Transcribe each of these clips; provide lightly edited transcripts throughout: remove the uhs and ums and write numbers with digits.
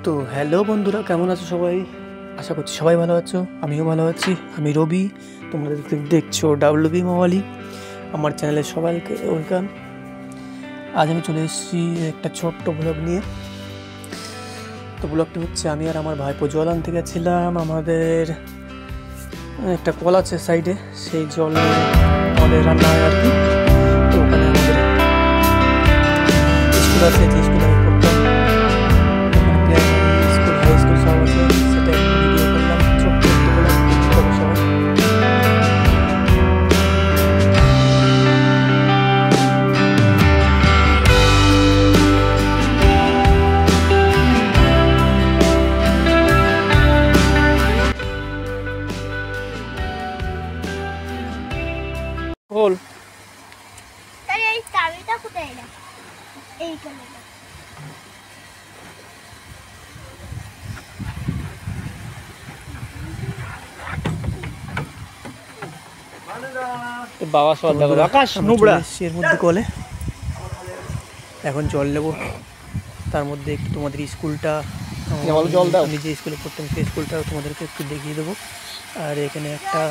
তো হ্যালো বন্ধুরা, কেমন আছো সবাই? আশা করছি সবাই ভালো আছো, আমিও ভালো আছি। আমি রবি, তোমরা দেখছো ডাব্লিউবি মোবাইলি। আমার চ্যানেলে সবাইকে ওয়েলকাম। আজ আমি চলে এসেছি একটা ছোট্ট ব্লগ নিয়ে। তো ব্লগটি হচ্ছে আমি আর আমার ভাইপো জল আনতে গেছিলাম। আমাদের একটা কল আছে সাইডে, সেই জল আমাদের রান্না হয় আর কি। তো ওখানে আমাদের স্কুল আছে, যে স্কুলে আমি পড়তাম, স্কুল হাই স্কুল সব আছে, সেটা ভিডিও করলাম, ছোট্ট একটু করলাম সবাই। বল তাহলে এই চাবিটা কোথায় না? এইখানে না। বাবা সব দেখো আকাশ নুবড়া এর মধ্যে কলে এখন জল নেবো। তার মধ্যে একটু তোমাদের স্কুলটা, জল দাও, আমি যে স্কুলে পড়তাম সেই স্কুলটাও তোমাদেরকে একটু দেখিয়ে দেবো। আর এখানে একটা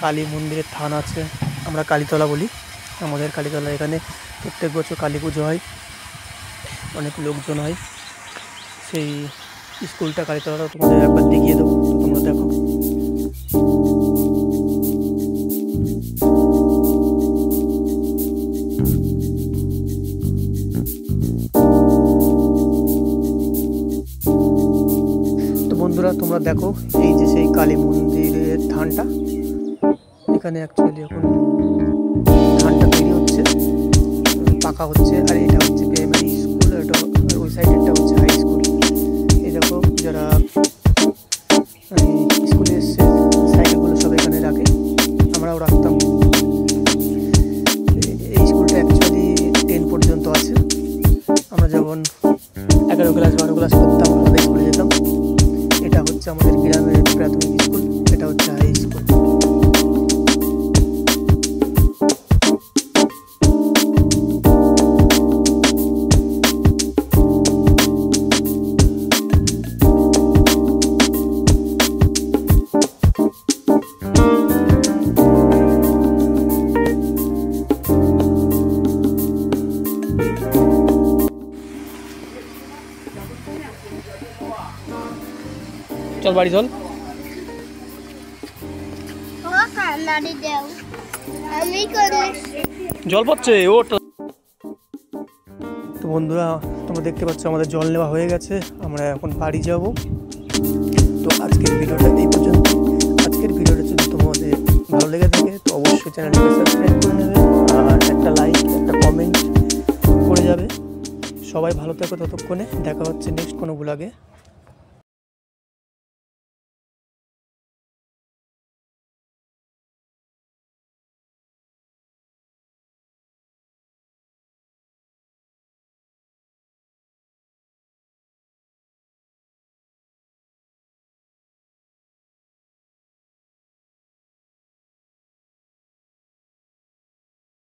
কালী মন্দিরের থান আছে, আমরা কালীতলা বলি আমাদের কালীতলা। এখানে প্রত্যেক বছর কালী পুজো হয়, অনেক লোকজন হয়। সেই স্কুলটা কালীতলাটাও তোমাদের একবার দেখিয়ে দেবো, তো তোমরা দেখো। বন্ধুরা তোমরা দেখো, এই যে সেই কালী মন্দিরের থানটা, এখানে অ্যাকচুয়ালি এখন থানটা তৈরি হচ্ছে, পাকা হচ্ছে। আর এটা হচ্ছে প্রাইমারি স্কুল, এটা ওই সাইডেরটা হচ্ছে হাই স্কুল। এই দেখো যারা স্কুলে এসছে সাইকেলগুলো সব এখানে রাখে, আমরাও রাখতাম। এই স্কুলটা অ্যাকচুয়ালি 10 পর্যন্ত আছে। আমরা যখন 11 ক্লাস 12 ক্লাস করতাম আমাদের স্কুলে যেতাম। এটা হচ্ছে আমাদের গ্রামের প্রাথমিক স্কুল, এটা হচ্ছে হাই স্কুল। চল বাড়ি চল। জল পড়ছে ও। তো বন্ধুরা তোমরা দেখতে পাচ্ছ আমাদের জল নেওয়া হয়ে গেছে, আমরা এখন বাড়ি যাব। তো আজকের ভিডিওটা এই পর্যন্ত। আজকের ভিডিওটা যদি তোমাদের ভালো লেগে থাকে তো অবশ্যই চ্যানেলটাকে সাবস্ক্রাইব করে নেবে, আর একটা লাইক একটা কমেন্ট করে যাবে। সবাই ভালো থাকো, ততক্ষণে দেখা হচ্ছে নেক্সট কোনো ব্লগে।